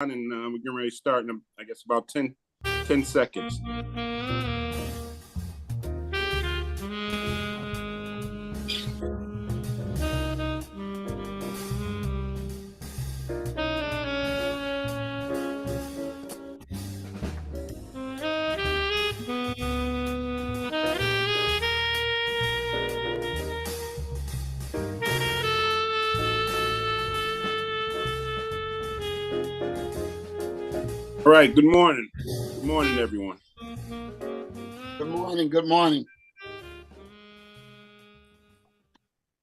And we're getting ready to start in, I guess, about 10 seconds. All right, good morning. Good morning, everyone. Good morning, good morning.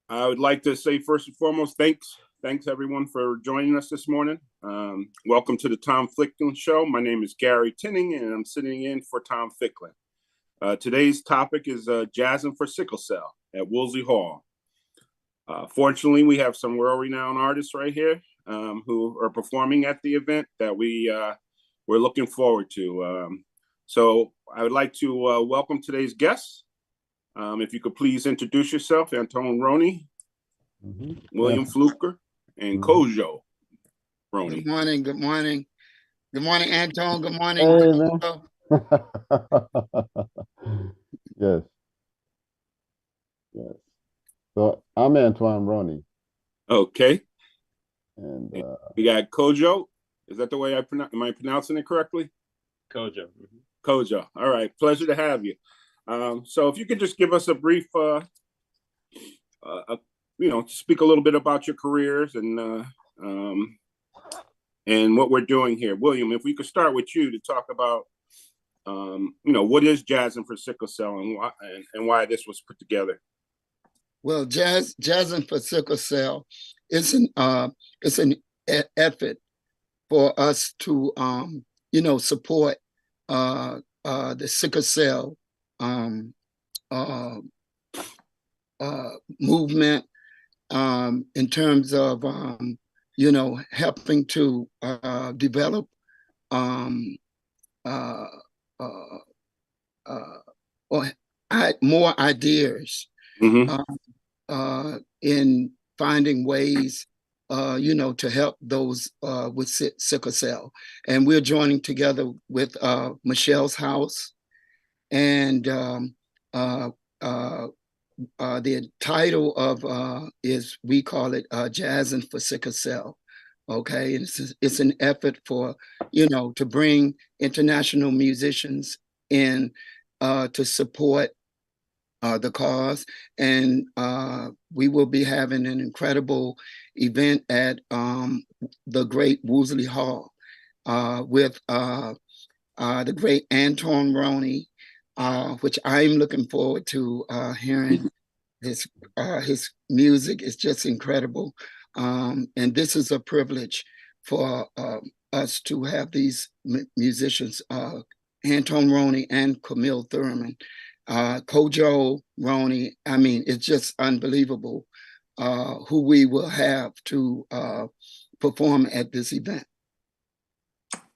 I would like to say first and foremost, thanks everyone for joining us this morning. Welcome to the Tom Ficklin Show. My name is Gary Tinney, and I'm sitting in for Tom Ficklin. Today's topic is Jazzin for Sickle Cell at Woolsey Hall. Fortunately, we have some world-renowned artists right here who are performing at the event that we're looking forward to. So I would like to welcome today's guests. If you could please introduce yourself, Antone Roney, William Fluker, and Kojo Roney. Good morning, good morning. Good morning, Antone. Good morning. Hey, man. Yes. So I'm Antoine Roney. Okay. And we got Kojo. Is that the way am I pronouncing it correctly? Kojo. Kojo. All right. Pleasure to have you. So if you could just give us a brief, speak a little bit about your careers and what we're doing here. William, if we could start with you to talk about, what is Jazzin for Sickle Cell and why this was put together. Well, Jazzin for Sickle Cell is an effort for us to, support the sickle cell movement in terms of helping to develop more ideas in finding ways to help those with sickle cell. And we're joining together with Michelle's House. And the title of is, we call it Jazzin for Sickle Cell. Okay, and it's an effort for, to bring international musicians in to support the cause. And we will be having an incredible event at the great Woolsey Hall with the great Antone Roney, which I'm looking forward to hearing. His music is just incredible. And this is a privilege for us to have these musicians, Antone Roney and Camille Thurman, Kojo Roney. I mean, it's just unbelievable who we will have to perform at this event.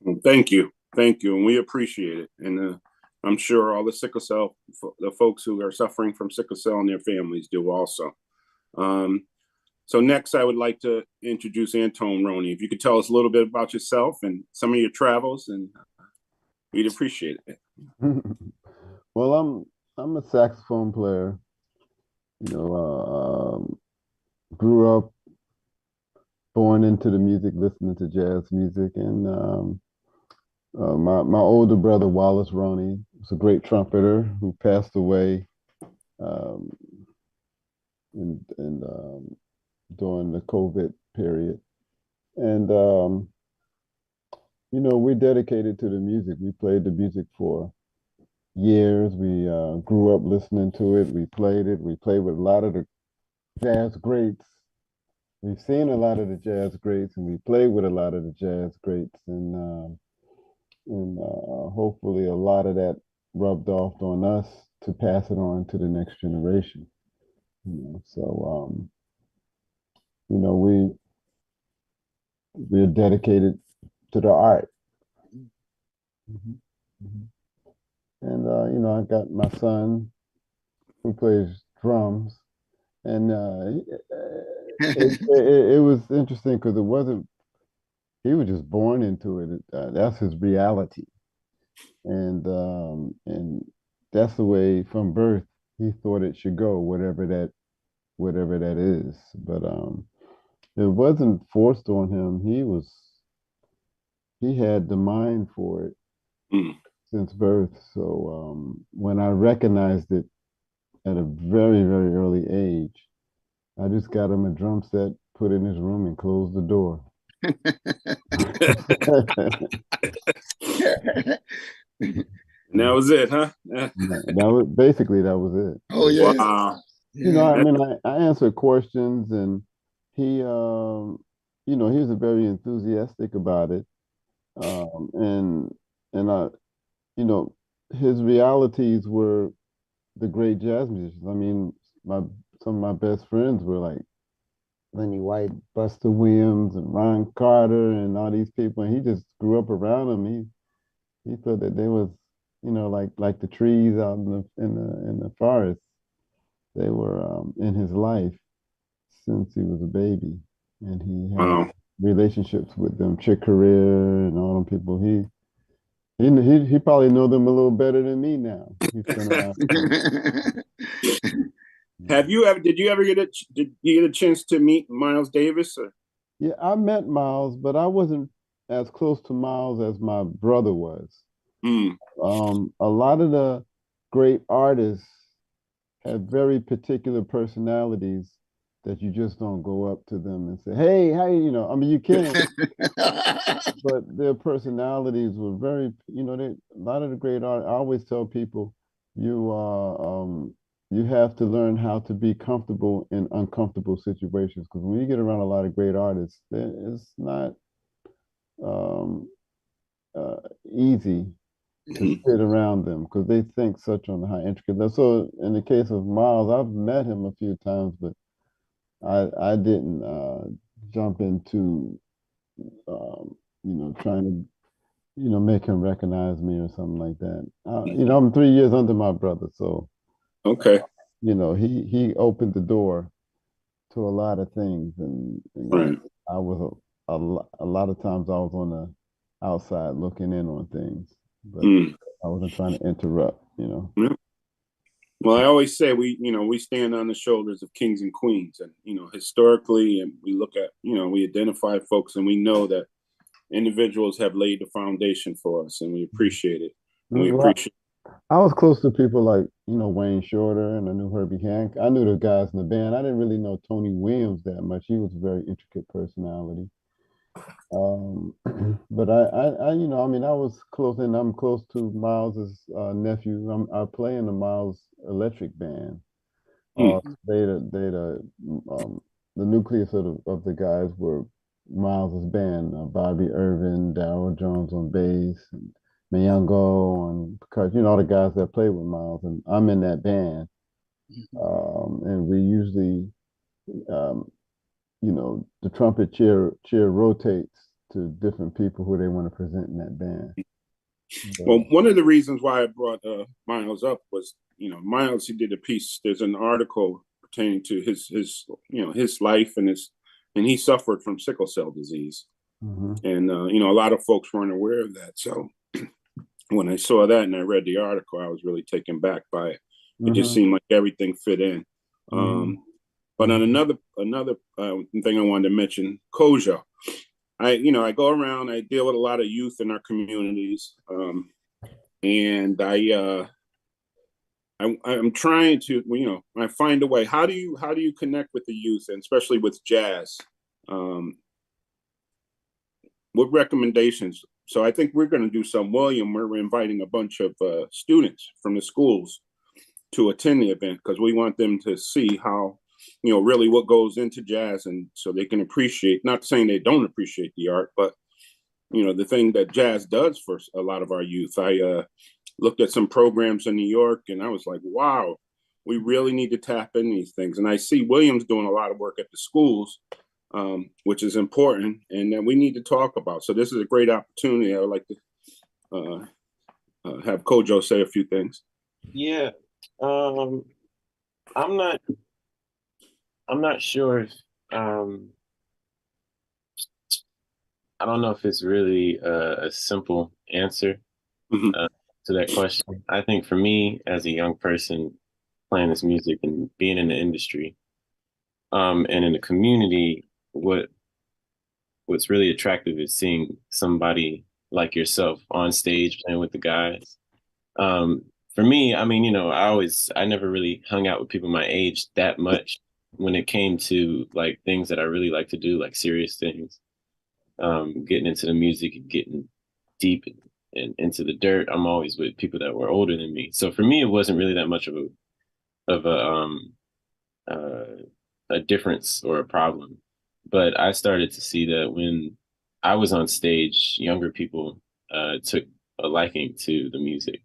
Well, thank you, and we appreciate it. And I'm sure all the sickle cell, the folks who are suffering from sickle cell and their families do also. So next, I would like to introduce Antone Roney. If you could tell us a little bit about yourself and some of your travels, and we'd appreciate it. Well, I'm a saxophone player. Grew up, born into the music, listening to jazz music, and my older brother Wallace Roney was a great trumpeter who passed away during the COVID period. And we're dedicated to the music. We played the music for years. We grew up listening to it. We played it. We played with a lot of the jazz greats. We've seen a lot of the jazz greats, and we played with a lot of the jazz greats, and hopefully a lot of that rubbed off on us to pass it on to the next generation. We're dedicated to the art. And I got my son who plays drums, and it was interesting because it wasn't he was just born into it. That's his reality, and that's the way from birth he thought it should go, whatever that is. But it wasn't forced on him. He had the mind for it Mm. since birth. So when I recognized it at a very, very early age, I just got him a drum set, put in his room, and closed the door. And that was it, huh? That was it. Oh yes. Wow. Yeah. I mean, I answered questions, and he, he was very enthusiastic about it, and I, you know, his realities were the great jazz musicians. I mean, my some of my best friends were like Lenny White, Buster Williams, and Ron Carter, and all these people, and he just grew up around them. He thought that they was, like the trees out in the forest. They were in his life since he was a baby, and he had Wow. relationships with them, Chick Corea and all them people. He probably know them a little better than me now. He's been around. Did you ever did you get a chance to meet Miles Davis? Or? Yeah, I met Miles, but I wasn't as close to Miles as my brother was. Mm. A lot of the great artists have very particular personalities that you just don't go up to them and say, "Hey, how I mean, you can, but their personalities were very, a lot of the great art. I always tell people, you you have to learn how to be comfortable in uncomfortable situations because when you get around a lot of great artists, it's not um, uh, easy to Mhm. sit around them because they think such on the high intricate level. So in the case of Miles, I've met him a few times, but I didn't jump into trying to make him recognize me or something like that. I'm 3 years under my brother, so Okay. he opened the door to a lot of things, and Right. I was a lot of times I was on the outside looking in on things, but Mm. I wasn't trying to interrupt. Yeah. Well, I always say we stand on the shoulders of kings and queens, and historically, and we look at, we identify folks, and we know that individuals have laid the foundation for us, and we appreciate it. And we Well, appreciate. I was close to people like, Wayne Shorter, and I knew Herbie Hancock. I knew the guys in the band. I didn't really know Tony Williams that much. He was a very intricate personality. Um, but I mean, I was close, and I'm close to Miles's nephew. I play in the Miles Electric Band. Mm. Um, the nucleus of the guys were Miles's band. Bobby Irvin, Darryl Jones on bass, and Mayango on percussion. All the guys that play with Miles, and I'm in that band. And we usually, um, the trumpet chair rotates to different people who they want to present in that band. But Well, one of the reasons why I brought Miles up was, Miles, he did a piece. There's an article pertaining to his life and he suffered from sickle cell disease, and a lot of folks weren't aware of that. So when I saw that and I read the article, I was really taken back by it. It just seemed like everything fit in. But on another thing I wanted to mention, Kojo. I go around. I deal with a lot of youth in our communities, and I'm trying to, I find a way. How do you connect with the youth, and especially with jazz? What recommendations? So I think we're going to do some. William, we're inviting a bunch of students from the schools to attend the event because we want them to see how, really what goes into jazz, and so they can appreciate. Not saying they don't appreciate the art, but the thing that jazz does for a lot of our youth. I looked at some programs in New York, and I was like, wow, we really need to tap in these things. And I see Williams doing a lot of work at the schools, which is important, and that we need to talk about. So this is a great opportunity. I would like to have Kojo say a few things. Yeah, I'm not. I'm not sure if I don't know if it's really a simple answer Mhm. to that question. I think for me, as a young person playing this music and being in the industry, and in the community, what's really attractive is seeing somebody like yourself on stage playing with the guys. Um, for me, I mean, I never really hung out with people my age that much when it came to like things that I really like to do, like serious things. Getting into the music and getting deep and into the dirt. I'm always with people that were older than me. So for me, it wasn't really that much of uh, a difference or a problem. But I started to see that when I was on stage, younger people took a liking to the music,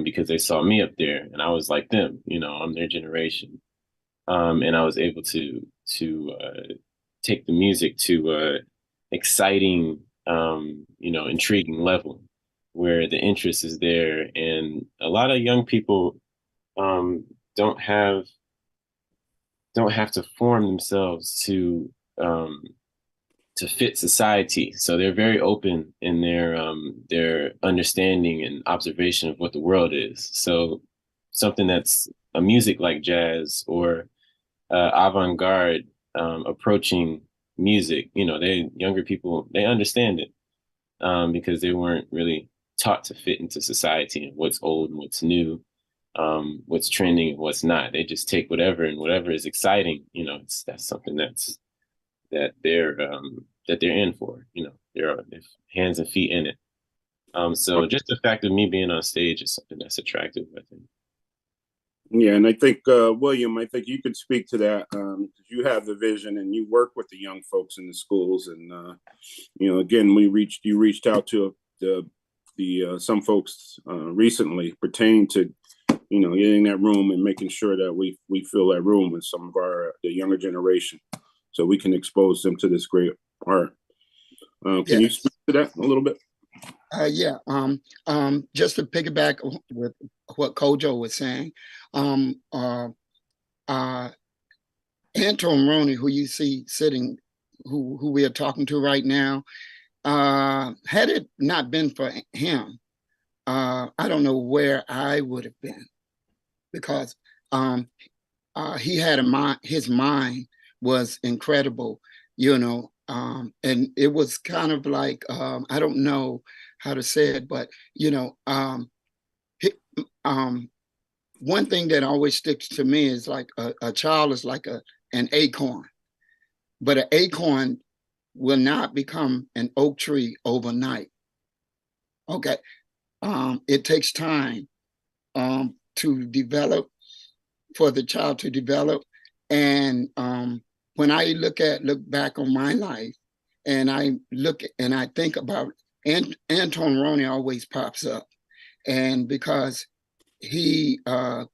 because they saw me up there and I was like them, I'm their generation. And I was able to take the music to a exciting, intriguing level where the interest is there, and a lot of young people um, don't have don't have to form themselves um, to fit society. So they're very open in their understanding and observation of what the world is. So something that's a music like jazz or avant-garde approaching music, they younger people, they understand it, because they weren't really taught to fit into society and what's old and what's new, what's trending and what's not. They just take whatever, and whatever is exciting, that's something that they're in for. Their hands and feet in it. So just the fact of me being on stage is something that's attractive, I think. Yeah, and I think William, I think you could speak to that. You have the vision, and you work with the young folks in the schools, and again, you reached out to the some folks recently pertaining to getting that room and making sure that we fill that room with some of the younger generation, so we can expose them to this great art. Can you speak to that a little bit? Yeah. Just to piggyback with what Kojo was saying, Anton Roney, who you see sitting, who we are talking to right now, had it not been for him, I don't know where I would have been, because he had his mind was incredible, and it was kind of like, I don't know how to say it, but he, one thing that always sticks to me is like a child is like an acorn, but an acorn will not become an oak tree overnight. Okay. It takes time to develop, for the child to develop. And when I look back on my life, and I think about Anton Roney always pops up. And because he, I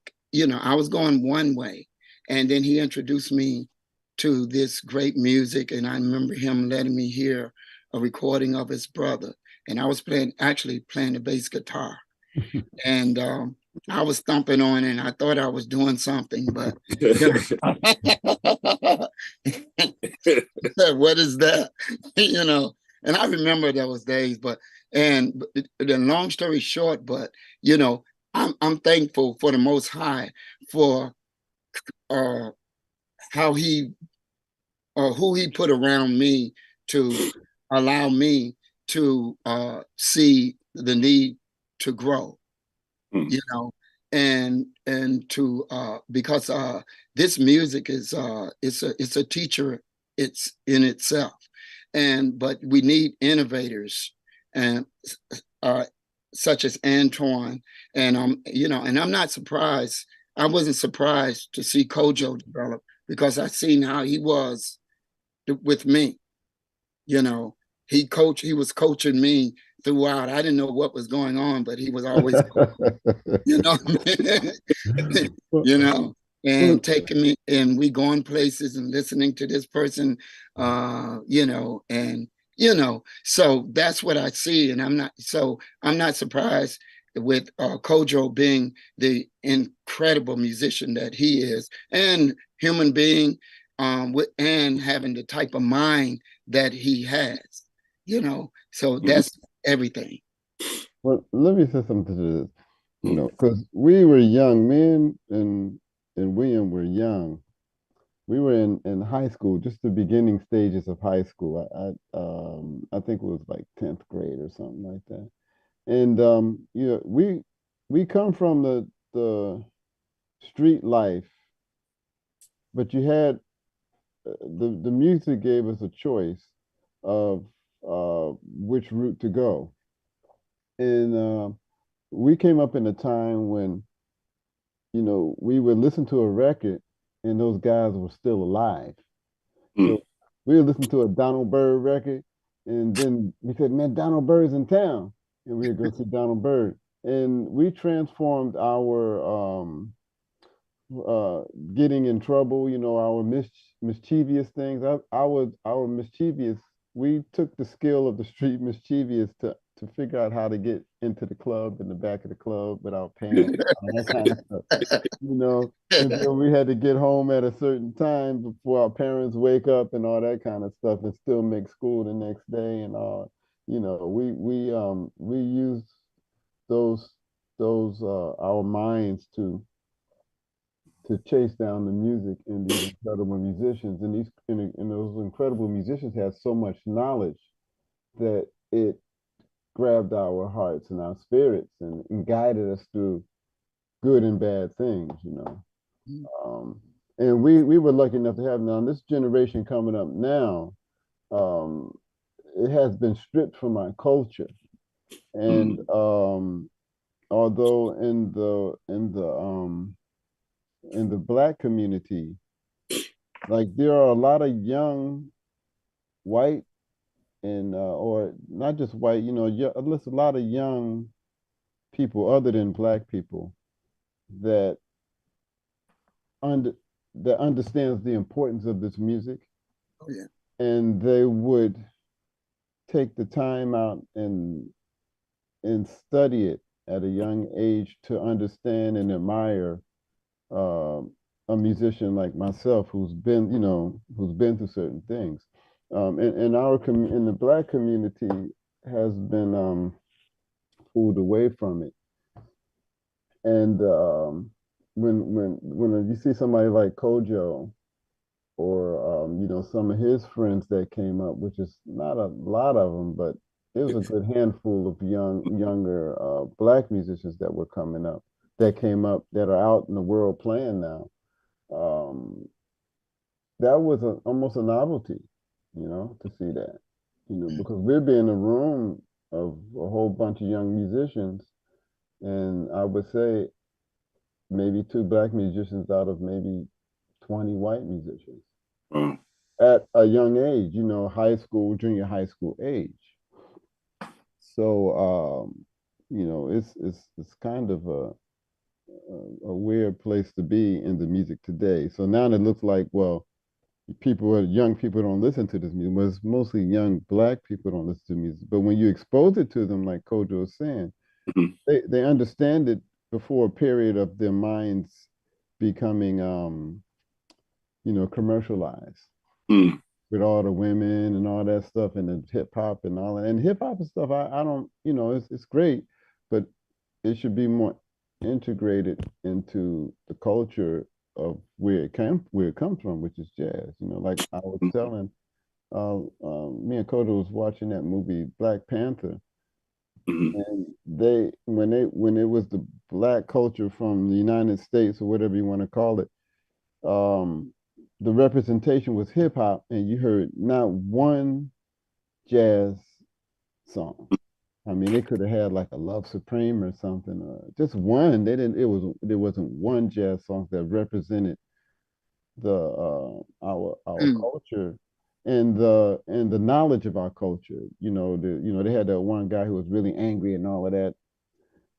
was going one way, and then he introduced me to this great music. And I remember him letting me hear a recording of his brother. And I was actually playing the bass guitar. And I was thumping on it, and I thought I was doing something, but what is that? And I remember those days, and the long story short, but I'm thankful for the Most High for how he or who he put around me to allow me to see the need to grow, and to because this music is it's a teacher, it's in itself, but we need innovators, and such as Antoine, and and I'm not surprised. I wasn't surprised to see Kojo develop, because I seen how he was with me. He was coaching me throughout. I didn't know what was going on, but he was always, and taking me, and we going places and listening to this person, so that's what I see. And I'm not surprised with Kojo being the incredible musician that he is, and human being, and having the type of mind that he has. So that's everything. Well, let me say something to this, because we were young, and William were young. We were in high school, just the beginning stages of high school. I think it was like 10th grade or something like that. And we come from the street life, but you had the music gave us a choice of which route to go. And we came up in a time when, we would listen to a record and those guys were still alive. Mm. So we would listen to a Donald Byrd record, and then we said, "Man, Donald Byrd's in town," and we'd go see Donald Byrd. And we transformed our uh, getting in trouble, our mischievous things. Our mischievous. We took the skill of the street mischievous to figure out how to get into the club in the back of the club without paying and that kind of stuff. And then we had to get home at a certain time before our parents wake up and all that kind of stuff, and still make school the next day and all. We used those our minds to chase down the music and these incredible musicians, and those incredible musicians had so much knowledge that it grabbed our hearts and our spirits and guided us through good and bad things. Um, and we were lucky enough to have now this generation coming up now. Um, it has been stripped from our culture, and although in the Black community, like there are a lot of young white and or not just white, there's a lot of young people other than Black people that under that understands the importance of this music. Oh, yeah. And they would take the time out and study it at a young age to understand and admire a musician like myself who's been through certain things. In the Black community has been pulled away from it. And when you see somebody like Kojo or some of his friends that came up, which is not a lot of them, but it was a good handful of younger Black musicians that were coming up, that came up, that are out in the world playing now. That was almost a novelty, to see that, because we'd be in a room of a whole bunch of young musicians, and I would say maybe 2 Black musicians out of maybe 20 white musicians at a young age, high school, junior high school age. So, it's kind of a weird place to be in the music today. So now it looks like, well, young people don't listen to this music. Well, it's mostly young Black people don't listen to music. But when you expose it to them, like Kojo was saying, they understand it before a period of their minds becoming, commercialized with all the women and all that stuff and the hip hop and all that. And hip hop and stuff, I don't, it's great, but it should be more integrated into the culture of where it comes from, which is jazz. Like I was telling, me and Kodo was watching that movie Black Panther, and when it was the Black culture from the United States or whatever you want to call it, the representation was hip hop, and you heard not one jazz song. I mean, they could have had like a Love Supreme or something, just one. They didn't. There wasn't one jazz song that represented our culture and the knowledge of our culture. They had that one guy who was really angry and all of that,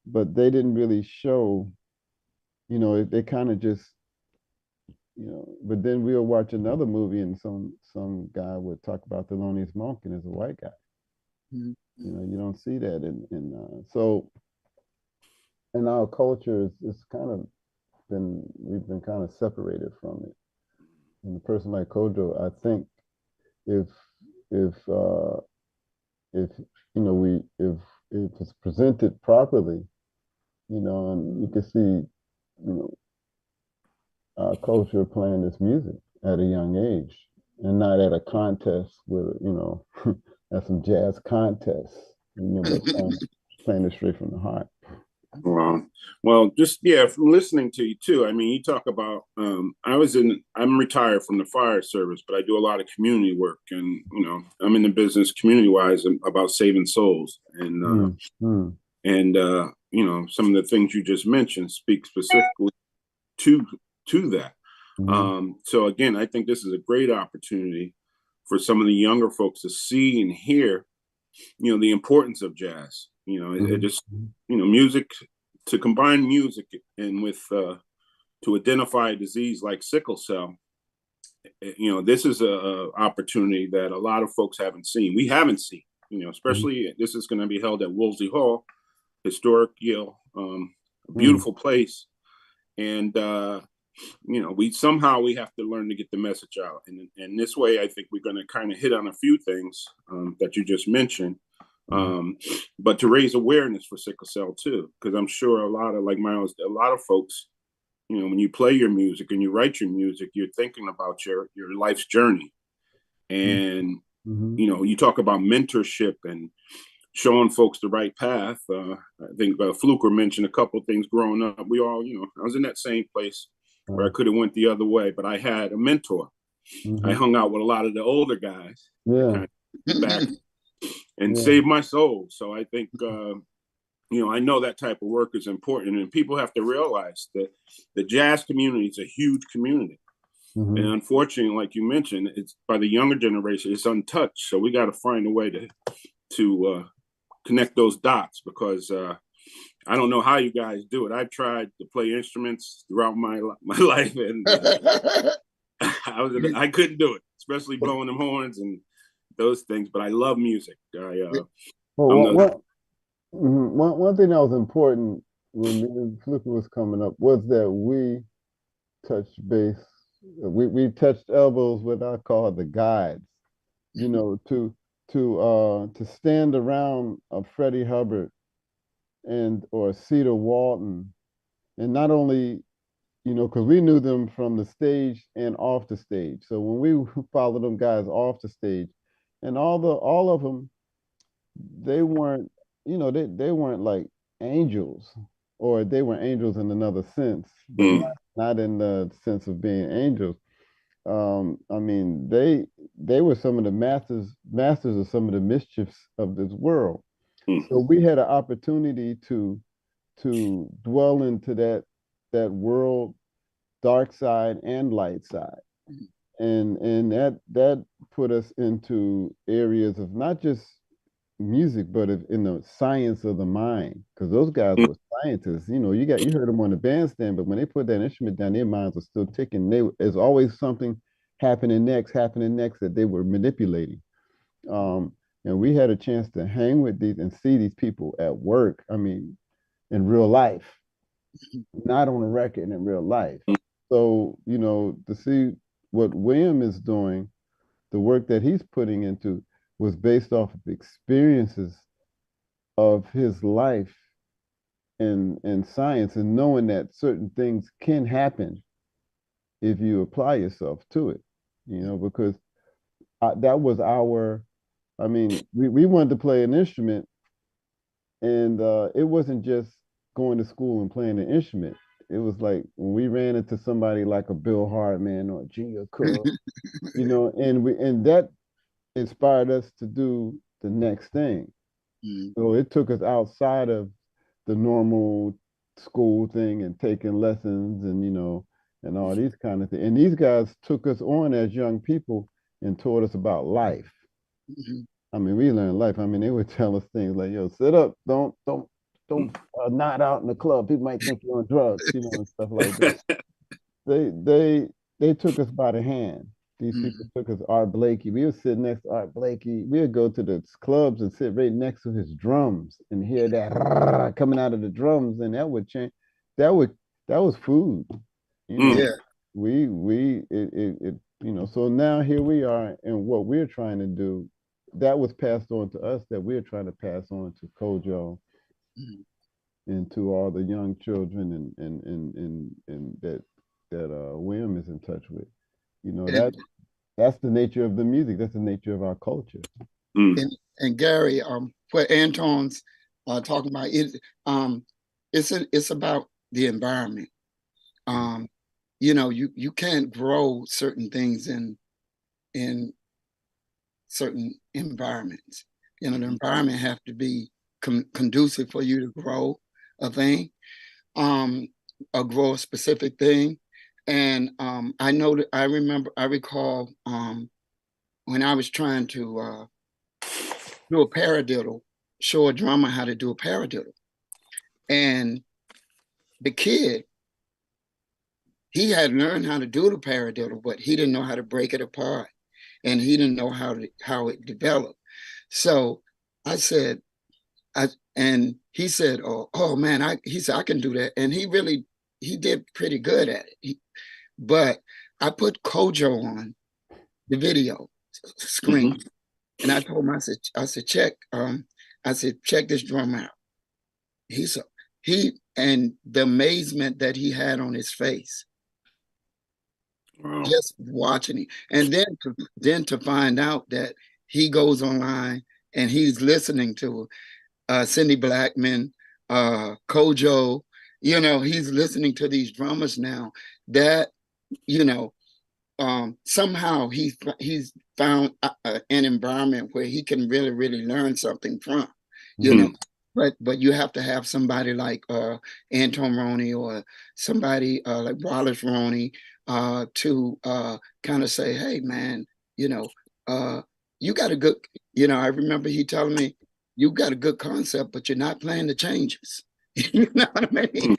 but they didn't really show. They kind of just But then we'll watch another movie and some guy would talk about Thelonious Monk and as a white guy. You don't see that so in our culture it's kind of we've been kind of separated from it. And a person like Kojo, I think if if if it's presented properly, and you can see, our culture playing this music at a young age, and not at a contest with, at some jazz contests, but playing it straight from the heart. Well, just from listening to you too. I mean, you talk about I'm retired from the fire service, but I do a lot of community work, and I'm in the business community wise about saving souls, and some of the things you just mentioned speak specifically to that. So again, I think this is a great opportunity for some of the younger folks to see and hear, the importance of jazz. It just, music, to combine music and with to identify a disease like sickle cell. This is a opportunity that a lot of folks haven't seen. We haven't seen. Especially this is going to be held at Woolsey Hall, historic Yale, beautiful place, and we have to learn to get the message out, and this way I think we're going to kind of hit on a few things that you just mentioned, but to raise awareness for sickle cell too, because I'm sure a lot of folks, when you play your music and you write your music, you're thinking about your life's journey, and you talk about mentorship and showing folks the right path. I think Fluker mentioned a couple of things growing up. We all, I was in that same place where I could have went the other way, but I had a mentor. I hung out with a lot of the older guys, kind of back and saved my soul. So I think, I know that type of work is important, and people have to realize that the jazz community is a huge community. And unfortunately, like you mentioned, it's by the younger generation, it's untouched. So we got to find a way to connect those dots, because I don't know how you guys do it. I've tried to play instruments throughout my life, and I couldn't do it, especially blowing them horns and those things. But I love music. One thing that was important when Flicker was coming up was that we touched base. We touched elbows with, I call it, the guides. To stand around a Freddie Hubbard or Cedar Walton, and not only, because we knew them from the stage and off the stage. So when we followed them guys off the stage, and all of them, they weren't, they weren't like angels, or they were angels in another sense, but not in the sense of being angels. I mean, they were some of the masters of some of the mischiefs of this world. So we had an opportunity to dwell into that world, dark side and light side, and that put us into areas of not just music, but in the science of the mind, because those guys were scientists. You heard them on the bandstand, but when they put that instrument down, their minds were still ticking. There's always something happening next that they were manipulating. And we had a chance to hang with these and see these people at work. I mean, in real life, not on a record, in real life. So, to see what William is doing, the work that he's putting into, was based off of experiences of his life in science, and knowing that certain things can happen if you apply yourself to it, because that was we wanted to play an instrument, and it wasn't just going to school and playing an instrument. It was like when we ran into somebody like a Bill Hartman or Junior Cook, and that inspired us to do the next thing. So it took us outside of the normal school thing and taking lessons and all these kind of things. And these guys took us on as young people and taught us about life. I mean, we learned life. I mean, they would tell us things like, "Yo, sit up, don't nod out in the club. People might think you're on drugs," and stuff like that. They took us by the hand. These people took us. Art Blakey. We would sit next to Art Blakey. We would go to the clubs and sit right next to his drums and hear that coming out of the drums, and that would change. That was food. So now here we are, and what we're trying to do that was passed on to us that we're trying to pass on to Kojo and to all the young children and that William is in touch with. You know, that's the nature of the music. That's the nature of our culture. And Gary, what Anton's talking about is it's about the environment. You know, you can't grow certain things in certain environments. You know, the environment have to be conducive for you to grow a thing, or grow a specific thing. And I know that I recall when I was trying to do a paradiddle, show a drummer how to do a paradiddle. And the kid, he had learned how to do the paradiddle, but he didn't know how to break it apart. And he didn't know how it developed. So I said, and he said, oh man, he said, I can do that. And he did pretty good at it. But I put Kojo on the video screen. And I told him, I said, check this drum out. And the amazement that he had on his face, just watching it. And then to find out that he goes online and he's listening to Cindy Blackman, Kojo, you know, he's listening to these drummers now that, you know, somehow he's found an environment where he can really, really learn something from, you know. But you have to have somebody like Anton Roney or somebody like Wallace Roney to kind of say, hey, man, you know, you got a good, you know, I remember he telling me, you got a good concept, but you're not playing the changes. You know what I mean?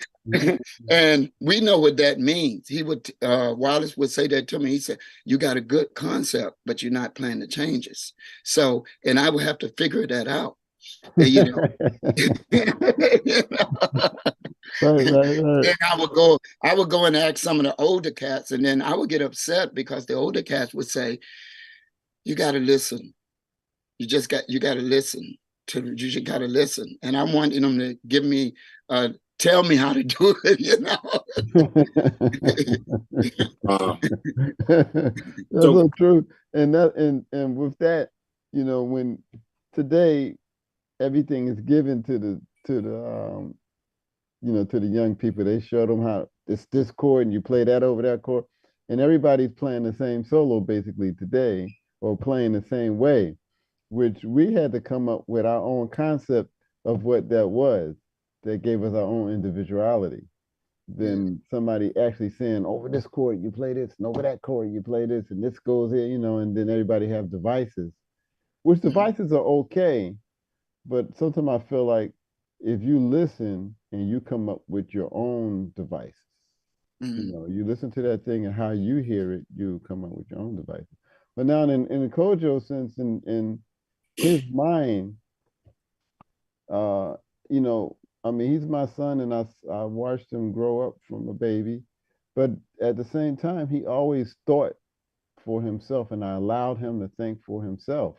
And we know what that means. Wallace would say that to me. He said, you got a good concept, but you're not playing the changes. So, and I would have to figure that out. You know, Right. And I would go and ask some of the older cats, and then I would get upset because the older cats would say, you got to listen. You got to listen. You just got to listen. And I wanted them to give me, tell me how to do it, you know. That's so true. And with that, you know, when today everything is given to the you know, to the young people, they show them how it's this chord and you play that over that chord, and everybody's playing the same solo basically today, or playing the same way, which we had to come up with our own concept of what that was, that gave us our own individuality. Then somebody actually saying, over this chord you play this, and over that chord you play this, and this goes here, you know, and then everybody have devices, which devices are okay, but sometimes I feel like if you listen and you come up with your own devices, you know, you listen to that thing and how you hear it, you come up with your own devices. But now in the Kojo sense, in his mind, you know, I mean, he's my son, and I watched him grow up from a baby, but at the same time, he always thought for himself, and I allowed him to think for himself.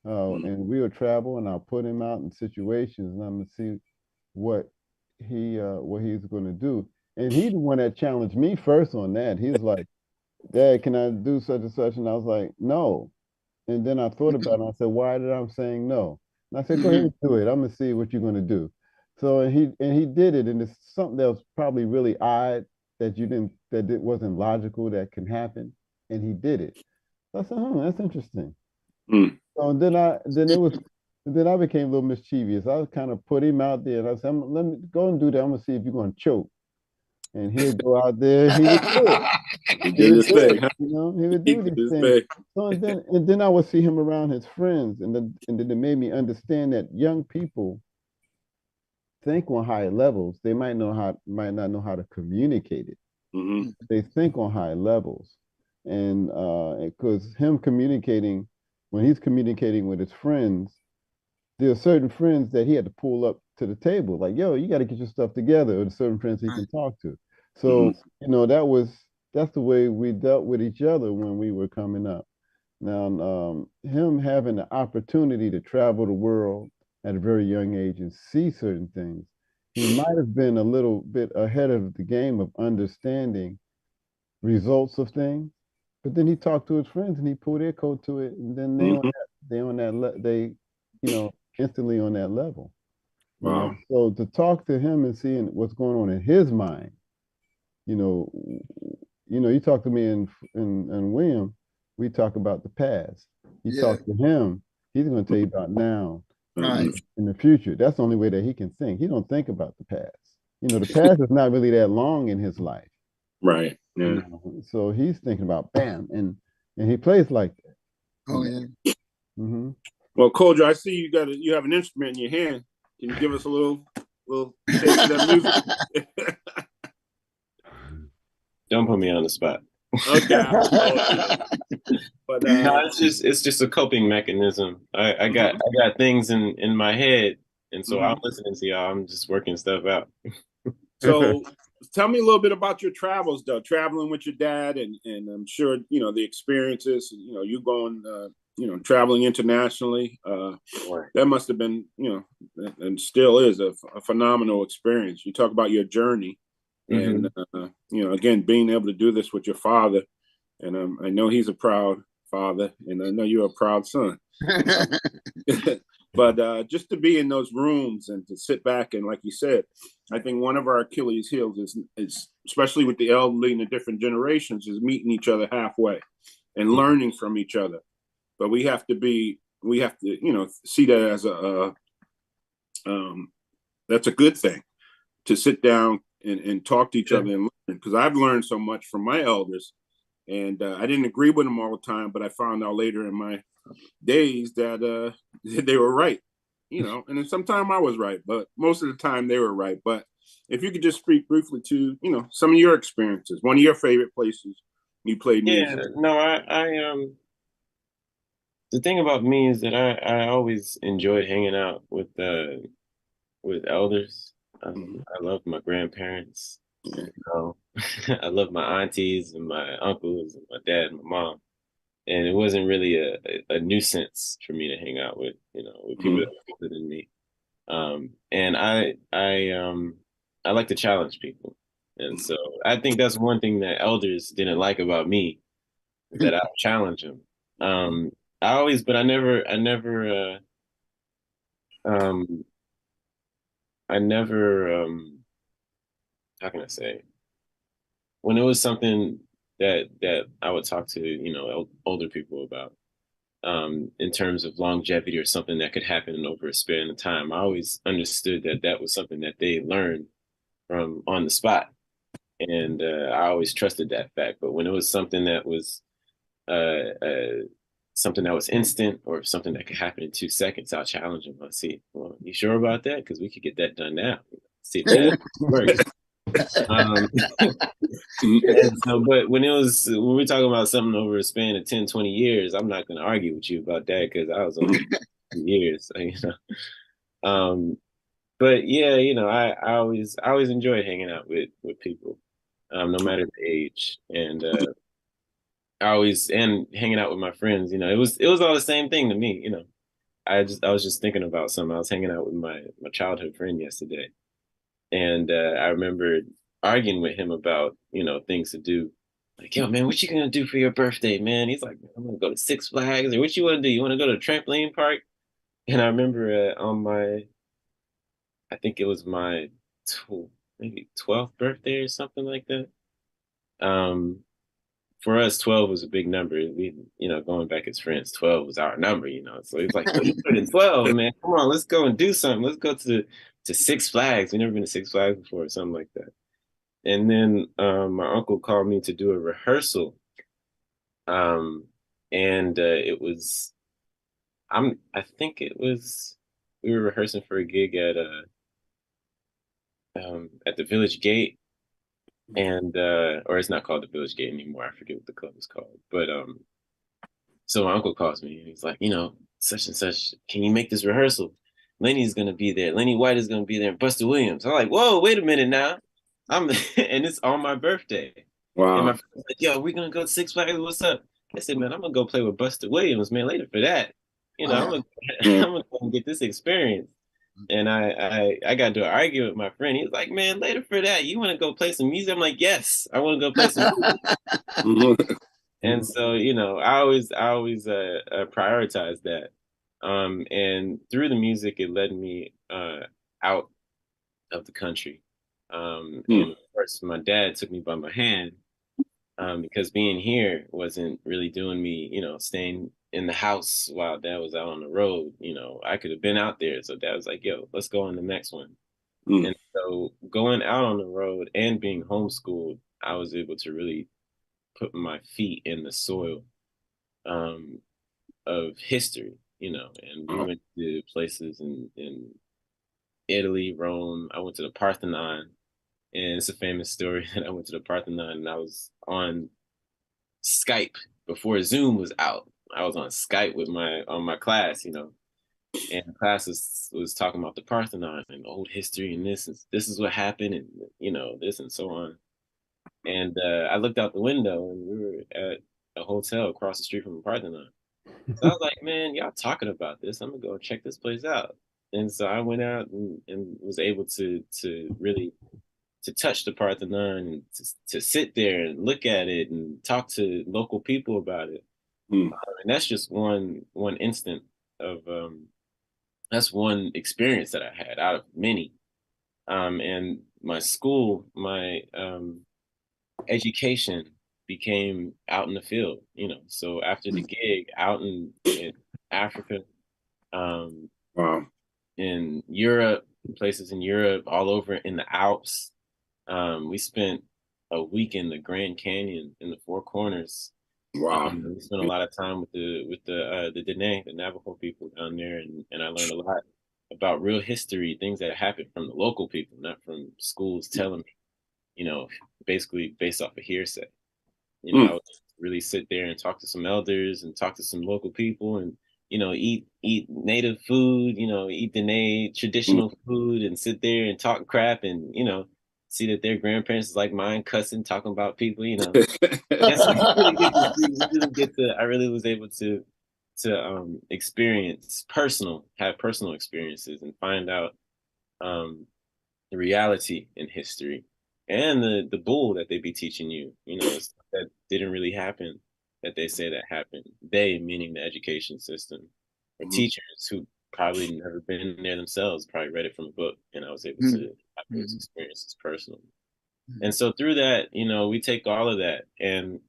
And we would travel, and I'll put him out in situations, and I'm gonna see what he's going to do. And he's the one that challenged me first on that. He was like, Dad, can I do such and such? And I was like, no. And then I thought about it, and I said, why did I saying no? And I said, go ahead and do it. I'm gonna see what you're gonna do. So and he did it, and it's something that was probably really odd that it wasn't logical that can happen, and he did it. So I said, that's interesting. So then I became a little mischievous. I kind of put him out there, and I said, let me go and do that. I'm gonna see if you're gonna choke. And he'll go out there, he would do it. He did his thing, huh? You know, he would do these things. So and then I would see him around his friends, and then it made me understand that young people think on higher levels. They might not know how to communicate it. They think on high levels, and because when he's communicating with his friends, there are certain friends that he had to pull up to the table, like, yo, you got to get your stuff together, or the certain friends he can talk to. So you know, that's the way we dealt with each other when we were coming up. Now, him having the opportunity to travel the world at a very young age and see certain things, he might have been a little bit ahead of the game of understanding results of things. But then he talked to his friends and he pulled their coat to it, and then Mhm. they instantly on that level. Wow. So to talk to him and seeing what's going on in his mind, you know, you talk to me and William, we talk about the past. You Yeah, talk to him, he's going to tell you about now right. in the future. That's the only way that he can think. He don't think about the past. The past is not really that long in his life. Right. Yeah. So he's thinking about bam, and he plays like that. Oh, yeah. Mm-hmm. Well, Kojo, I see you have an instrument in your hand. Can you give us a little taste of that music? Don't put me on the spot. Okay, I won't hold you. But No, it's just a coping mechanism. I got things in my head, and so I'm listening to y'all. I'm just working stuff out. So tell me a little bit about your travels, though. Traveling with your dad, and I'm sure the experiences. You going, traveling internationally. That must have been, and still is a phenomenal experience. You talk about your journey, and again, being able to do this with your father, and I know he's a proud father, and I know you're a proud son. But just to be in those rooms and to sit back and, like you said, I think one of our Achilles heels is especially with the elderly and the different generations, is meeting each other halfway and learning from each other. But we have to see that as that's a good thing, to sit down and talk to each other and learn. Because I've learned so much from my elders, and I didn't agree with them all the time, but I found out later in my days that they were right, and then sometimes I was right, but most of the time they were right. But if you could just speak briefly to, some of your experiences, one of your favorite places you played music. Yeah, no, I the thing about me is that I always enjoyed hanging out with elders. I love my grandparents. I love my aunties and my uncles and my dad and my mom. And it wasn't really a nuisance for me to hang out with people that were older than me. And I like to challenge people. And so I think that's one thing that elders didn't like about me, that I would challenge them. But um, I never, how can I say, when it was something that I would talk to, older people about, in terms of longevity or something that could happen over a span of time, I always understood that that was something that they learned from on the spot. And I always trusted that fact. But when it was something that was instant or something that could happen in 2 seconds, I'll challenge them. I'll see, well, you sure about that? Because we could get that done now. See if that works. And so, but when we're talking about something over a span of 10, 20 years, I'm not going to argue with you about that, because I was only years, but yeah, I always enjoyed hanging out with people, no matter the age. And and hanging out with my friends, it was all the same thing to me. I was just thinking about something. I was hanging out with my childhood friend yesterday, and I remember arguing with him about, things to do. Like, yo, man, what you gonna do for your birthday, man? He's like, I'm gonna go to Six Flags. Or what you want to do? You want to go to a trampoline park? And I remember I think it was my maybe 12th birthday or something like that. For us, 12 was a big number. We, going back as friends, 12 was our number, So he's like, "Yo, you put in 12, man. Come on, let's go and do something. Let's go to Six Flags. We've never been to Six Flags before," or something like that. And then my uncle called me to do a rehearsal. And it was, I think it was, we were rehearsing for a gig at the Village Gate, and or it's not called the Village Gate anymore. I forget what the club is called. But so my uncle calls me and he's like, such and such, can you make this rehearsal? Lenny's gonna be there. Lenny White is gonna be there, and Buster Williams. I'm like, whoa, wait a minute now. And it's on my birthday. Wow. And my friend's like, yo, we're gonna go to Six Flags. What's up? I said, man, I'm gonna go play with Buster Williams, man, later for that. You know, I'm gonna go and get this experience. And I got to argue with my friend. He was like, man, later for that, you want to go play some music? I'm like, yes, I want to go play some music. And so, you know, I always prioritize that. And through the music, it led me out of the country. And of course, my dad took me by my hand because being here wasn't really doing me, you know, staying in the house while dad was out on the road. You know, I could have been out there. So dad was like, yo, let's go on the next one. And so going out on the road and being homeschooled, I was able to really put my feet in the soil um, of history, you know, and we went to places in Italy, Rome. I went to the Parthenon, and it's a famous story that I went to the Parthenon and I was on Skype before Zoom was out. I was on Skype with my class, you know, and the class was talking about the Parthenon and old history and this is what happened and you know this and so on. And I looked out the window and we were at a hotel across the street from the Parthenon. So I was like, man, y'all talking about this? I'm gonna go check this place out. And so I went out and was able to really to touch the Parthenon and to sit there and look at it and talk to local people about it. And that's just one instant of that's one experience that I had out of many. And my school, my education became out in the field, you know. So after the gig, out in Africa, um, in Europe, places in Europe, all over in the Alps. We spent a week in the Grand Canyon in the Four Corners. Wow. We spent a lot of time with the Tinney, the Navajo people down there, and I learned a lot about real history, things that happened from the local people, not from schools telling me, you know, basically based off of hearsay. You know, I would really sit there and talk to some elders and talk to some local people and, you know, eat native food, you know, eat Dene traditional food and sit there and talk crap and, you know, see that their grandparents is like mine cussing, talking about people, you know. Yes, I really get to see, we really get to, I really was able to experience have personal experiences and find out the reality in history and the bull that they be teaching you, you know, stuff that didn't really happen that they say that happened. They, meaning the education system, or teachers who probably never been there themselves, probably read it from a book, and I was able to have those experiences personally. And so through that, you know, we take all of that, and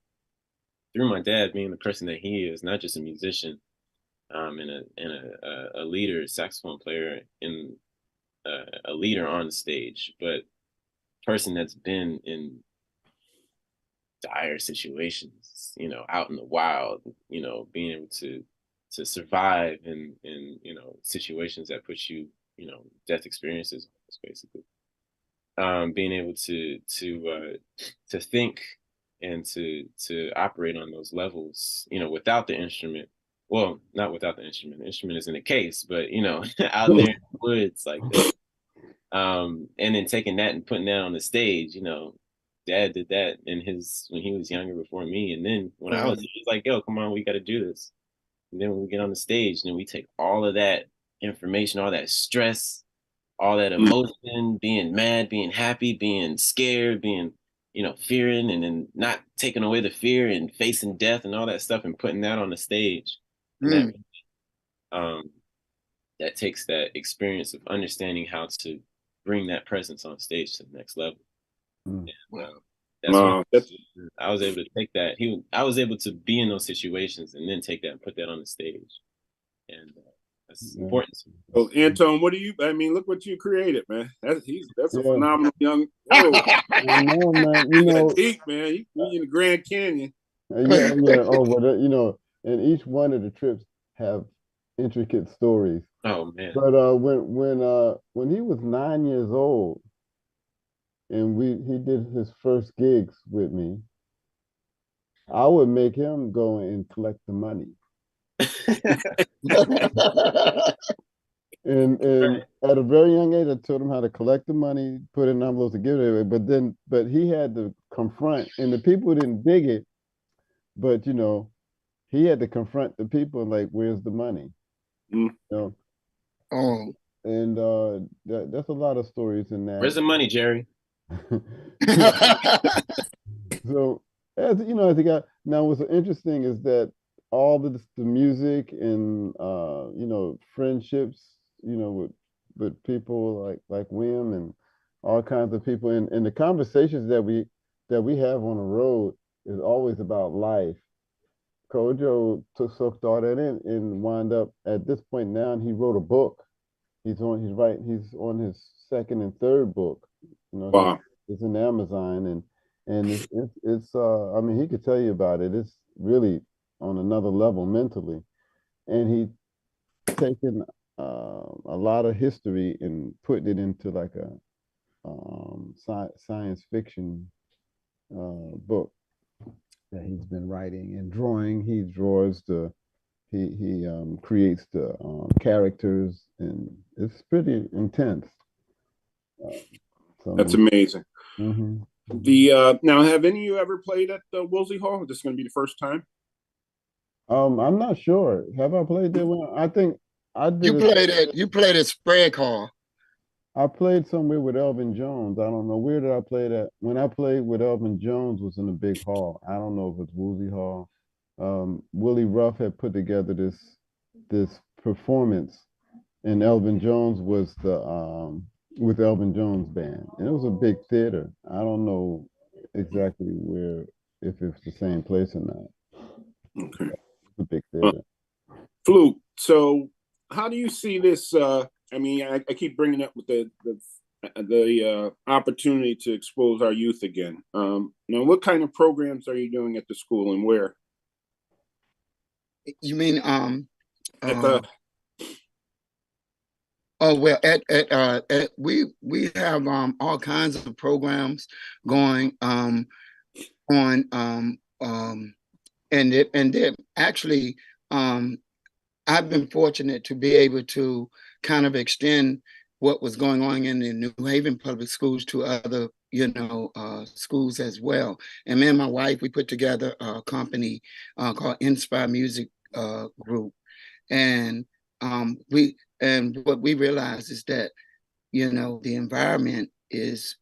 through my dad being the person that he is, not just a musician, and a leader, saxophone player, in a leader on the stage, but person that's been in dire situations, you know, out in the wild, you know, being able to survive in you know situations that put you, you know, death experiences basically. Being able to think and to operate on those levels, you know, without the instrument. Well, not without the instrument. The instrument is in the case, but you know, out there in the woods like this. And then taking that and putting that on the stage, you know, dad did that when he was younger before me. And then when I was, he was like, yo, come on, we got to do this. And then when we get on the stage, then we take all of that information, all that stress, all that emotion, being mad, being happy, being scared, being, you know, fearing, and then not taking away the fear and facing death and all that stuff and putting that on the stage. And that takes that experience of understanding how to bring that presence on stage to the next level. And, I was able to take that. I was able to be in those situations and then take that and put that on the stage, and that's important. Well, Anton, what do you? I mean, look what you created, man. That's a phenomenal young. I know, man. You know, deep, man. You in the Grand Canyon. Yeah. Oh, but you know, and each one of the trips have intricate stories. Oh man! But when he was 9 years old, and he did his first gigs with me, I would make him go and collect the money. And at a very young age, I taught him how to collect the money, put it in envelopes to give it away. But he had to confront, and the people didn't dig it. But you know, he had to confront the people like, where's the money? Mm. You know, Oh. and that's a lot of stories in Where's that. the money, Jerry? So, as you know, as he got now, what's interesting is that all the music and friendships, with people like William and all kinds of people, and the conversations that we have on the road is always about life. Kojo took thought in it and wound up at this point now, and he wrote a book. He's on his second and third book. Wow. It's in Amazon, and it's I mean, he could tell you about it. It's really on another level mentally, and he taken a lot of history and putting it into like a science fiction book that he's been writing and drawing. He draws he creates the characters, and it's pretty intense. That's amazing. Mm-hmm. Now, have any of you ever played at the Woolsey Hall? Is this going to be the first time? I'm not sure. Have I played there? I think I did. You played at Sprague Hall. I played somewhere with Elvin Jones. I don't know, where did I play that. When I played with Elvin Jones was in a big hall. I don't know if it's Woolsey Hall. Willie Ruff had put together this performance, and Elvin Jones was the with Elvin Jones band, and it was a big theater. I don't know exactly where, if it's the same place or not. Okay. It's a big theater. Flute. So, how do you see this? I mean, I keep bringing up with the opportunity to expose our youth again. Now, what kind of programs are you doing at the school, and where? You mean At the oh well, we have all kinds of programs going on and they're actually I've been fortunate to be able to kind of extend what was going on in the New Haven public schools to other schools as well. And me and my wife, we put together a company called Inspire Music Group, and what we realize is that the environment is,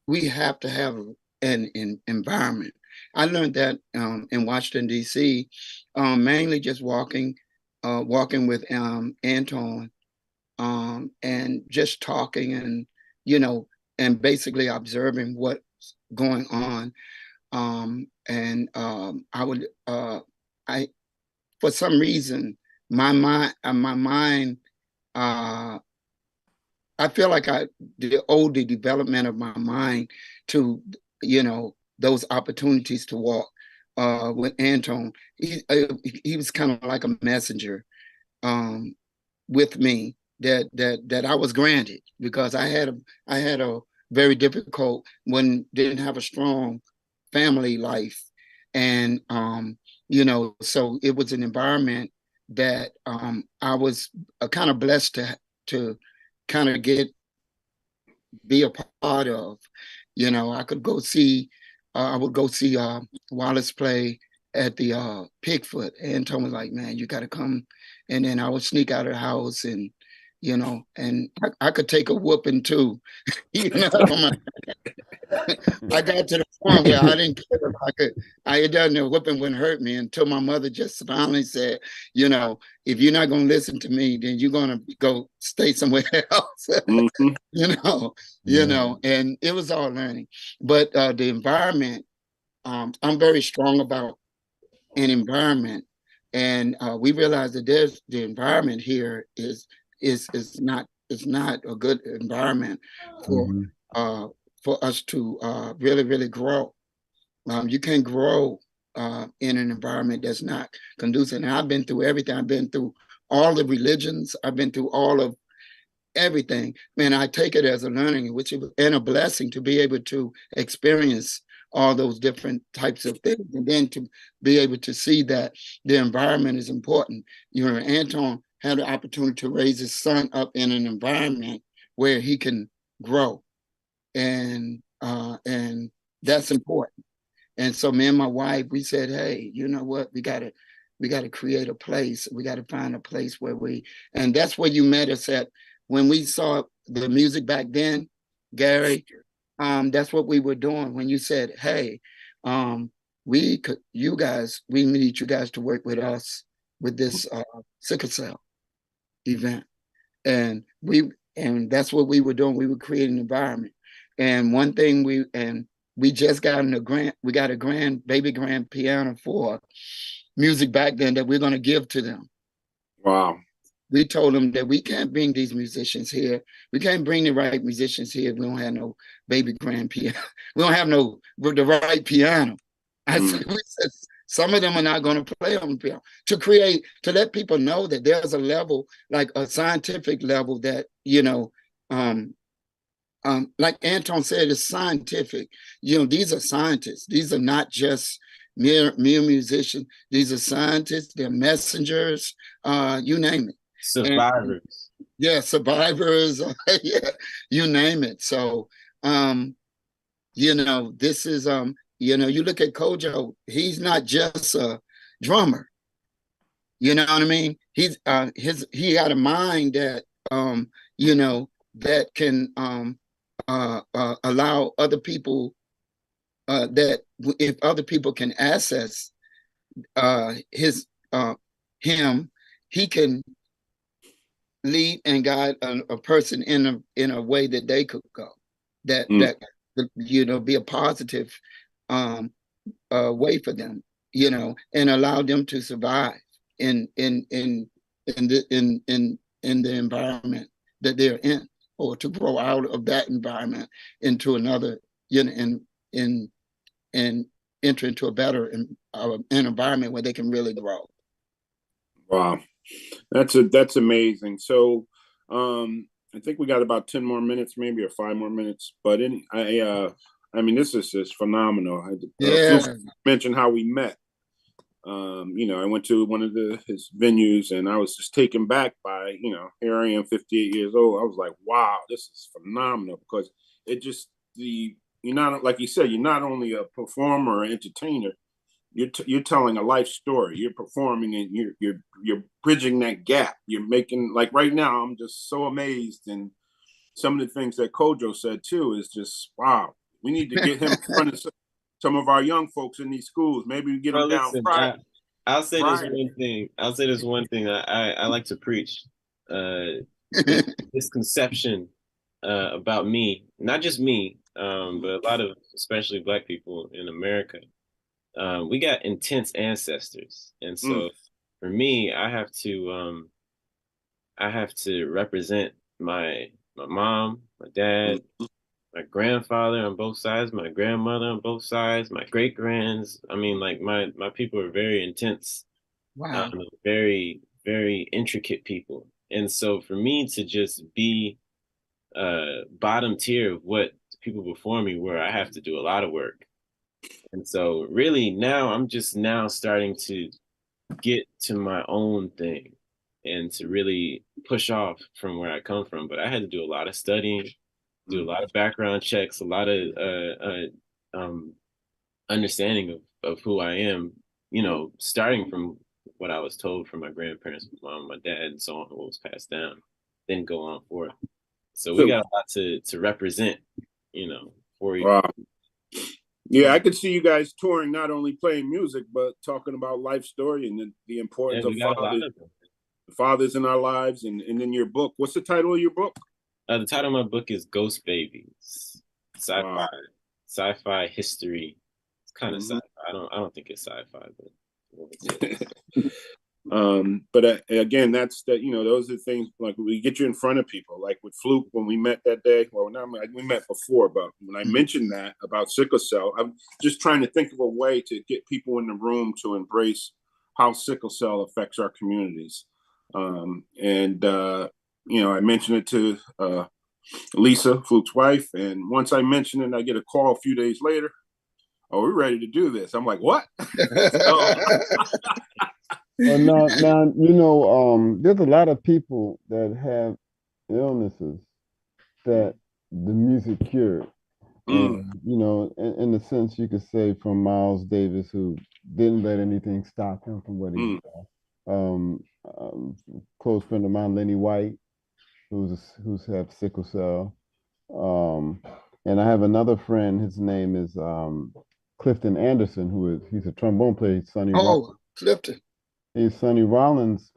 we have to have an environment. I learned that in Washington D.C., mainly just walking with Anton, and just talking and basically observing what's going on. I for some reason my mind I feel like the development of my mind to those opportunities to walk with Anton. He was kind of like a messenger with me that I was granted, because I had a very difficult, didn't have a strong family life, and so it was an environment that I was kind of blessed to kind of be a part of. I could go see, I would go see Wallace play at the Pigfoot. Anton was like, man, you got to come. And then I would sneak out of the house, and and I could take a whooping too. I got to the point where I didn't care if I could. It doesn't, a whooping wouldn't hurt me, until my mother just finally said, if you're not going to listen to me, then you're going to go stay somewhere else. mm-hmm. And it was all learning. But the environment, I'm very strong about an environment, and we realize that the environment here is not a good environment for us to really, really grow. You can't grow in an environment that's not conducive. And I've been through everything. I've been through all the religions. I've been through all of everything. Man, I take it as a learning, and a blessing to be able to experience all those different types of things, and then to be able to see that the environment is important. Anton had the opportunity to raise his son up in an environment where he can grow, and that's important. And so me and my wife, we said, hey, you know what? We got to We got to create a place. We got to find a place where and that's where you met us at when we saw the music back then, Gary. That's what we were doing when you said, "Hey, we need you guys to work with us with this sickle cell event," and that's what we were doing. We were creating an environment. And one thing we just got a grant. We got a baby grand piano for music back then that we're going to give to them. Wow. We told them that we can't bring these musicians here. We can't bring the right musicians here if we don't have no baby grand piano. We don't have the right piano. We said some of them are not going to play on the piano. To let people know that there's a level, like a scientific level that, like Anton said, it's scientific. These are scientists. These are not just mere musicians. These are scientists. They're messengers. You name it. Survivors. Survivors. Yeah, you name it. So, this is you look at Kojo. He's not just a drummer. You know what I mean? He got a mind that that can allow other people that if other people can access him, he can lead and guide a person in a way that they could go, that be a positive way for them, and allow them to survive in the environment that they're in, or to grow out of that environment into another, and enter into a better an environment where they can really grow. Wow, that's amazing. So, I think we got about 10 more minutes, maybe, or 5 more minutes. But I mean, this is just phenomenal. Mentioned how we met. I went to one of his venues, and I was just taken back by, here I am, 58 years old. I was like, wow, this is phenomenal, because you're not, like you said, you're not only a performer or entertainer, you're telling a life story. You're performing, and you're bridging that gap. You're making, like, right now, I'm just so amazed, and some of the things that Kojo said too is just wow. We need to get him in front of some of our young folks in these schools. Maybe we get them down Friday. I'll say this one thing. I like to preach. This conception about me, not just me, but a lot of especially Black people in America. We got intense ancestors, and so for me, I have to represent my mom, my dad, my grandfather on both sides, my grandmother on both sides, my great grands. I mean, like my people are very intense. Wow. Very, very intricate people. And so for me to just be bottom tier of what people before me were, I have to do a lot of work. And so really now I'm just now starting to get to my own thing and to really push off from where I come from. But I had to do a lot of studying, do a lot of background checks, a lot of understanding of who I am, starting from what I was told from my grandparents, my mom, my dad, and so on, what was passed down, then go on forth. So we got a lot to represent, for you. Wow. Yeah, I could see you guys touring, not only playing music, but talking about life story and the importance of fathers in our lives. And in your book, what's the title of your book? The title of my book is Ghost Babies. Sci-fi history. It's kind of sci-fi. I don't think it's sci-fi, but again, that's that. Those are things, like, we get you in front of people. Like with Fluke, when we met that day. Well, we met before, but when I mentioned that about sickle cell, I'm just trying to think of a way to get people in the room to embrace how sickle cell affects our communities. I mentioned it to Lisa, Fluke's wife, and once I mentioned it, I get a call a few days later. Oh, we're ready to do this. I'm like, what? Now, there's a lot of people that have illnesses that the music cured. And you know, in the sense you could say from Miles Davis, who didn't let anything stop him from what he did. Close friend of mine, Lenny White, who's have sickle cell. And I have another friend. His name is Clifton Anderson, he's a trombone player. He's Sonny Rollins. Oh, Clifton. He's Sonny Rollins'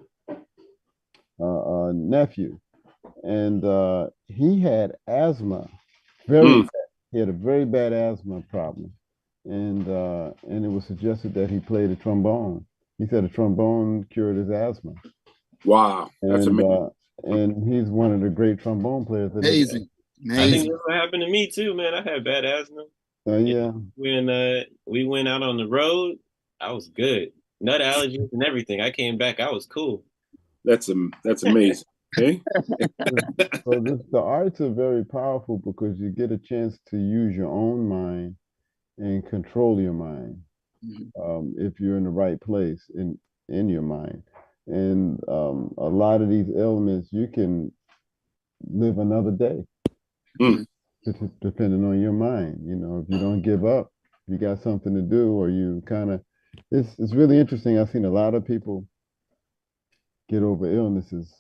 nephew, and he had asthma, very bad. He had a very bad asthma problem, and it was suggested that he play the trombone. He said a trombone cured his asthma. Wow, that's amazing. And he's one of the great trombone players. Amazing. I think that's what happened to me too, man. I had bad asthma. Yeah. When we went out on the road, I was good. Nut allergies and everything. I came back, I was cool. That's amazing. Okay. So the arts are very powerful because you get a chance to use your own mind and control your mind, if you're in the right place in your mind. And a lot of these elements, you can live another day, depending on your mind. You know, if you don't give up, you got something to do, or you kind of, it's really interesting. I've seen a lot of people get over illnesses.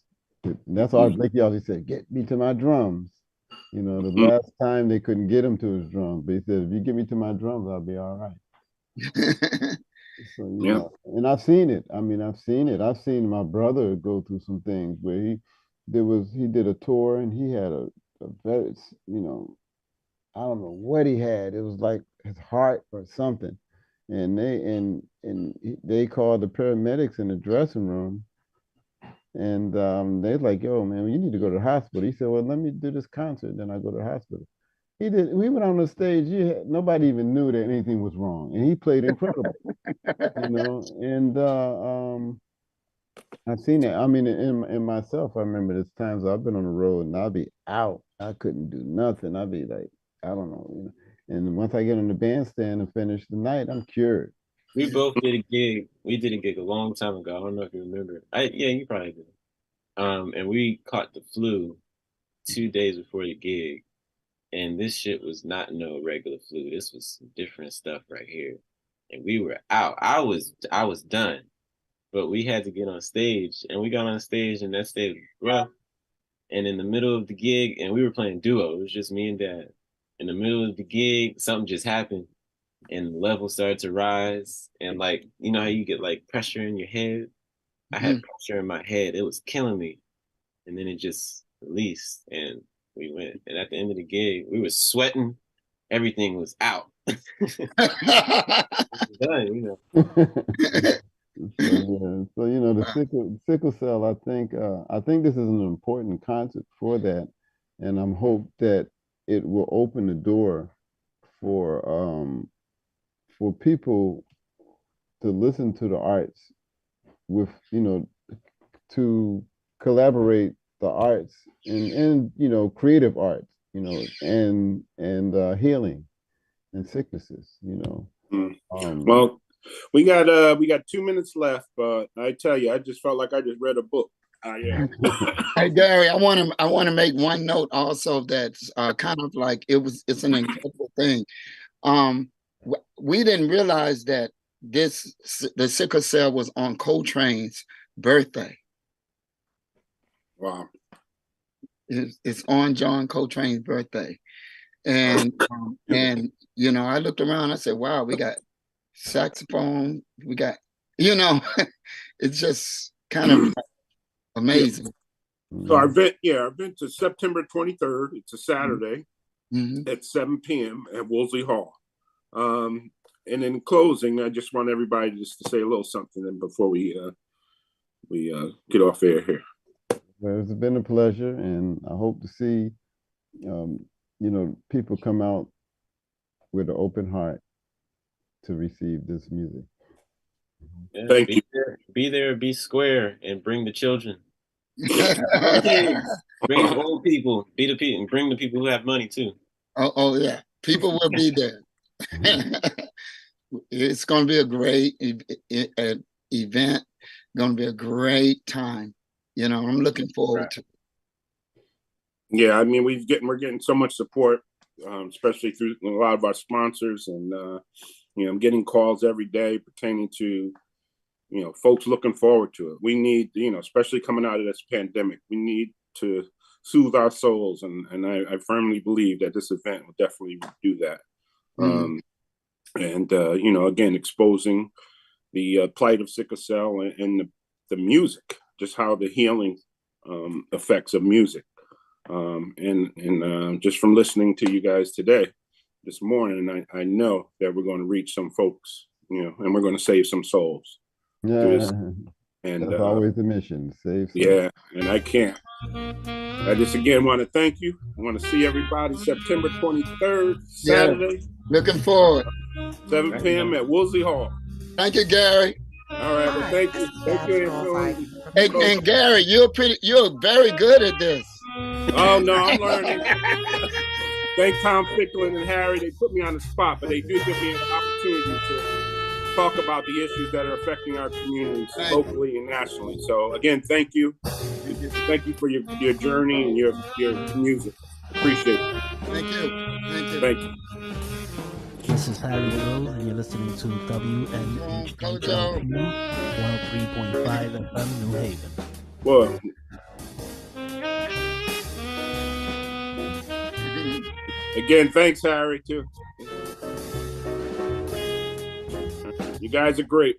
That's all Blakey always said, get me to my drums. You know, the last time they couldn't get him to his drums, but he said, if you get me to my drums, I'll be all right. So, you know, and I've seen it. I mean, I've seen it. I've seen my brother go through some things where he did a tour and he had a very, you know, I don't know what he had. It was like his heart or something. And they called the paramedics in the dressing room. And they're like, yo, man, you need to go to the hospital. He said, well, let me do this concert, then I go to the hospital. We went on the stage, nobody even knew that anything was wrong. And he played incredible, you know. And I've seen it. I mean, in myself, I remember there's times I've been on the road and I'll be out. I couldn't do nothing. I'll be like, I don't know, you know. And once I get on the bandstand and finish the night, I'm cured. We both did a gig. We did a gig a long time ago. I don't know if you remember. Yeah, you probably did. And we caught the flu 2 days before the gig. And this shit was not no regular flu. This was some different stuff right here. And we were out. I was done. But we had to get on stage. And we got on stage and that stage was rough. And in the middle of the gig, and we were playing duo. It was just me and Dad. In the middle of the gig, something just happened. And the level started to rise. And like, you know how you get like pressure in your head? I had pressure in my head. It was killing me. And then it just released and we went. And at the end of the gig, we were sweating. Everything was out. It was done, you know. So you know, the sickle cell, I think this is an important concept for that. And I'm hope that it will open the door for people to listen to the arts with, you know, to collaborate the arts and you know, creative arts, you know, and healing and sicknesses, you know. Well, we got 2 minutes left, but I tell you, I just felt like I just read a book. Hey Gary, I want to make one note also that's kind of like it's an incredible thing. We didn't realize that the sickle cell was on Coltrane's birthday. Wow. It's on John Coltrane's birthday. And you know, I looked around, I said, wow, we got saxophone, we got, you know, it's just kind of amazing. So our event is September 23rd. It's a Saturday at 7 p.m. at Woolsey Hall. And in closing, I just want everybody just to say a little something before we get off air here. Well, it's been a pleasure, and I hope to see, you know, people come out with an open heart to receive this music. Yeah, Thank you. Be there, be square, and bring the children. Bring old people, be the people, and bring the people who have money too. Oh yeah, people will be there. It's going to be a great event. Going to be a great time. You know, I'm looking forward to it. Yeah, I mean, we're getting so much support. especially through a lot of our sponsors. And, I'm getting calls every day pertaining to, folks looking forward to it. We need, especially coming out of this pandemic, we need to soothe our souls. And I firmly believe that this event will definitely do that. Again, exposing the plight of sickle cell and the music, just how the healing effects of music. Just from listening to you guys this morning, I know that we're going to reach some folks, and we're going to save some souls. Yeah. And that's always the mission. Save some. Yeah, and I just again want to thank you. I want to see everybody September 23rd, Saturday. Yeah. Looking forward. 7 p.m. at Woolsey Hall. Thank you, Gary. All right, well, thank you. Thank you. And Gary, you're very good at this. Oh no, I'm learning. Thank Tom Ficklin and Harry. They put me on the spot, but they do give me an opportunity to talk about the issues that are affecting our communities locally and nationally. So again, thank you. Thank you for your journey and your music. Appreciate it. Thank you. Thank you. This is Harry Rose, and you're listening to WNHHLQ 103.5 FM New Haven. Well, again, thanks, Harry, too. You guys are great.